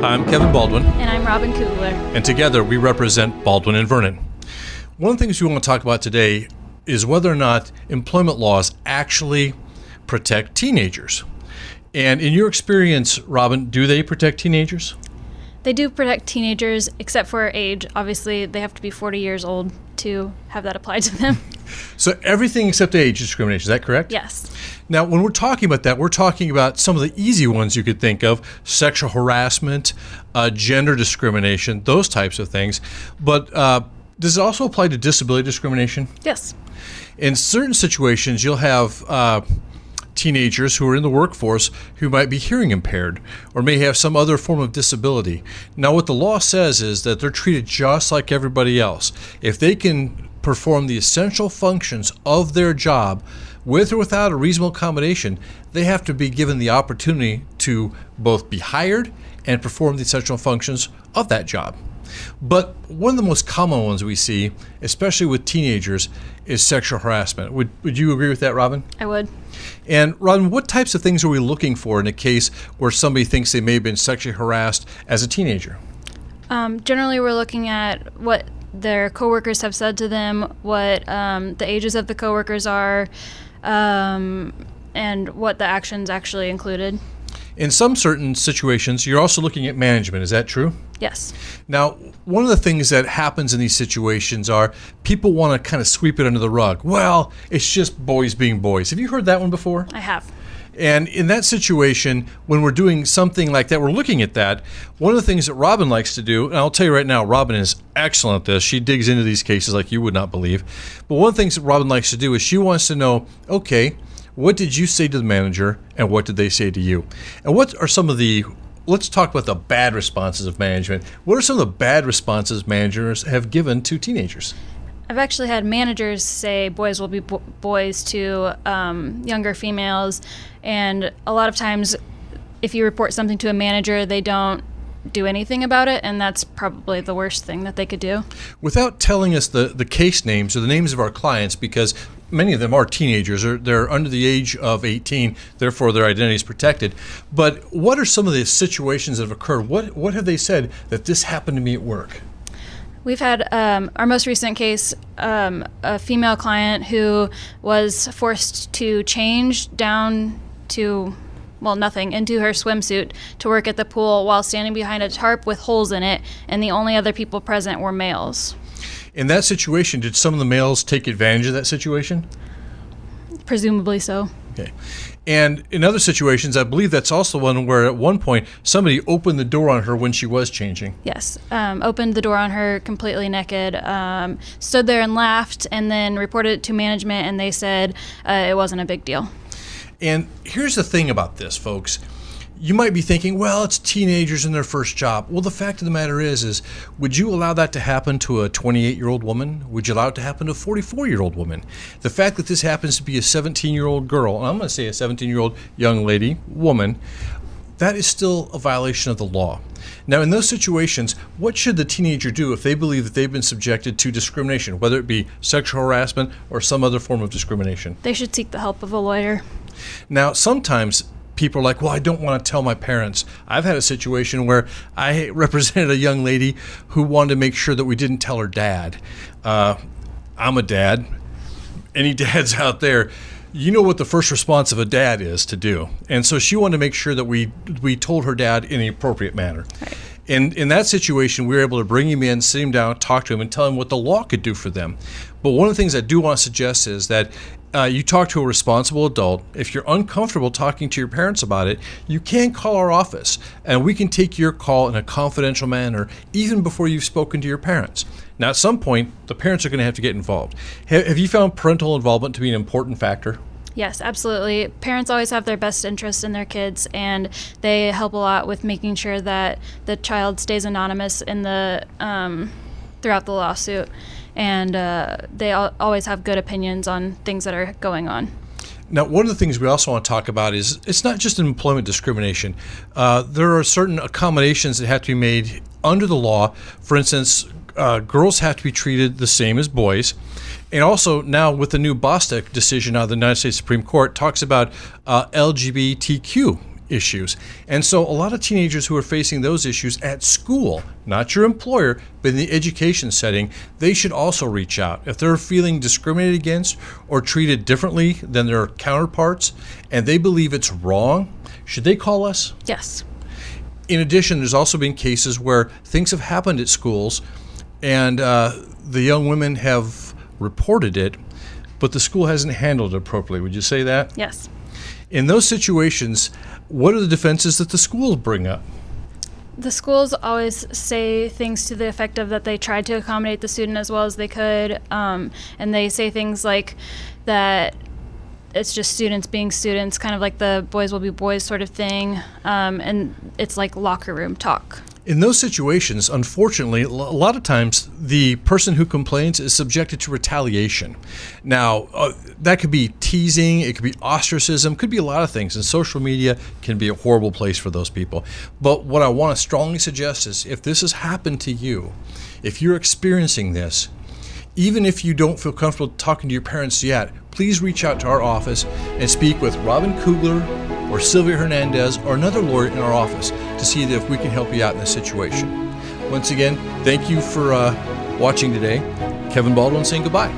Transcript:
I'm Kevin Baldwin. And I'm Robin Kugler. And together we represent Baldwin and Vernon. One of the things we want to talk about today is whether or not employment laws actually protect teenagers. And in your experience, Robin, do they protect teenagers? They do protect teenagers, except for age. Obviously, they have to be 40 years old to have that applied to them. So everything except age discrimination, is that correct? Yes. Now, when we're talking about that, we're talking about some of the easy ones you could think of: sexual harassment, gender discrimination, those types of things. But does it also apply to disability discrimination? Yes. In certain situations, you'll have teenagers who are in the workforce who might be hearing impaired or may have some other form of disability. Now, what the law says is that they're treated just like everybody else. If they can perform the essential functions of their job with or without a reasonable accommodation, they have to be given the opportunity to both be hired and perform the essential functions of that job. But one of the most common ones we see, especially with teenagers, is sexual harassment. Would you agree with that, Robin? I would. And Robin, what types of things are we looking for in a case where somebody thinks they may have been sexually harassed as a teenager? Generally, we're looking at what their coworkers have said to them, what the ages of the coworkers are, and what the actions actually included. In some certain situations, you're also looking at management. Is that true? Yes. Now, one of the things that happens in these situations are people want to kind of sweep it under the rug. Well, it's just boys being boys. Have you heard that one before? I have. And in that situation, when we're doing something like that, we're looking at that. One of the things that Robin likes to do, and I'll tell you right now, Robin is excellent at this. She digs into these cases like you would not believe. But one of the things that Robin likes to do is she wants to know, okay, what did you say to the manager and what did they say to you? And what are some of the, let's talk about the bad responses of management. What are some of the bad responses managers have given to teenagers? I've actually had managers say boys will be boys to younger females, and a lot of times if you report something to a manager, they don't do anything about it, and that's probably the worst thing that they could do. Without telling us the case names or the names of our clients, because many of them are teenagers, or they're under the age of 18, therefore their identity is protected. But what are some of the situations that have occurred? What have they said that this happened to me at work? We've had our most recent case, a female client who was forced to change down to, well, nothing, into her swimsuit to work at the pool while standing behind a tarp with holes in it, and the only other people present were males. In that situation, did some of the males take advantage of that situation? Presumably so. Okay. And in other situations, I believe that's also one where at one point somebody opened the door on her when she was changing. Yes, opened the door on her completely naked, stood there and laughed, and then reported it to management, and they said it wasn't a big deal. And here's the thing about this, folks. You might be thinking, well, it's teenagers in their first job. Well, the fact of the matter is would you allow that to happen to a 28-year-old woman? Would you allow it to happen to a 44-year-old woman? The fact that this happens to be a 17-year-old girl, and I'm going to say a 17-year-old young lady, woman, that is still a violation of the law. Now, in those situations, what should the teenager do if they believe that they've been subjected to discrimination, whether it be sexual harassment or some other form of discrimination? They should seek the help of a lawyer. Now, sometimes people are like, well, I don't want to tell my parents. I've had a situation where I represented a young lady who wanted to make sure that we didn't tell her dad. I'm a dad. Any dads out there, you know what the first response of a dad is to do. And so she wanted to make sure that we told her dad in the appropriate manner. Right. And in that situation, we were able to bring him in, sit him down, talk to him, and tell him what the law could do for them. But one of the things I do want to suggest is that you talk to a responsible adult. If you're uncomfortable talking to your parents about it, you can call our office, and we can take your call in a confidential manner, even before you've spoken to your parents. Now, at some point, the parents are going to have to get involved. Have you found parental involvement to be an important factor? Yes, absolutely. Parents always have their best interests in their kids, and they help a lot with making sure that the child stays anonymous in the throughout the lawsuit. And they always have good opinions on things that are going on. Now, one of the things we also want to talk about is it's not just employment discrimination. There are certain accommodations that have to be made under the law. For instance, girls have to be treated the same as boys. And also now with the new Bostock decision out of the United States Supreme Court talks about LGBTQ issues. And so a lot of teenagers who are facing those issues at school, not your employer, but in the education setting, they should also reach out. If they're feeling discriminated against or treated differently than their counterparts and they believe it's wrong, should they call us? Yes. In addition, there's also been cases where things have happened at schools and the young women have reported it, but the school hasn't handled it appropriately. Would you say that? Yes. In those situations, what are the defenses that the schools bring up? The schools always say things to the effect of that they tried to accommodate the student as well as they could, and they say things like that it's just students being students, kind of like the boys will be boys sort of thing, and it's like locker room talk. In those situations, unfortunately, a lot of times the person who complains is subjected to retaliation. Now, that could be teasing, it could be ostracism, could be a lot of things, and social media can be a horrible place for those people. But what I want to strongly suggest is if this has happened to you, if you're experiencing this, even if you don't feel comfortable talking to your parents yet, please reach out to our office and speak with Robin Kugler or Sylvia Hernandez or another lawyer in our office to see if we can help you out in this situation. Once again, thank you for watching today. Kevin Baldwin saying goodbye.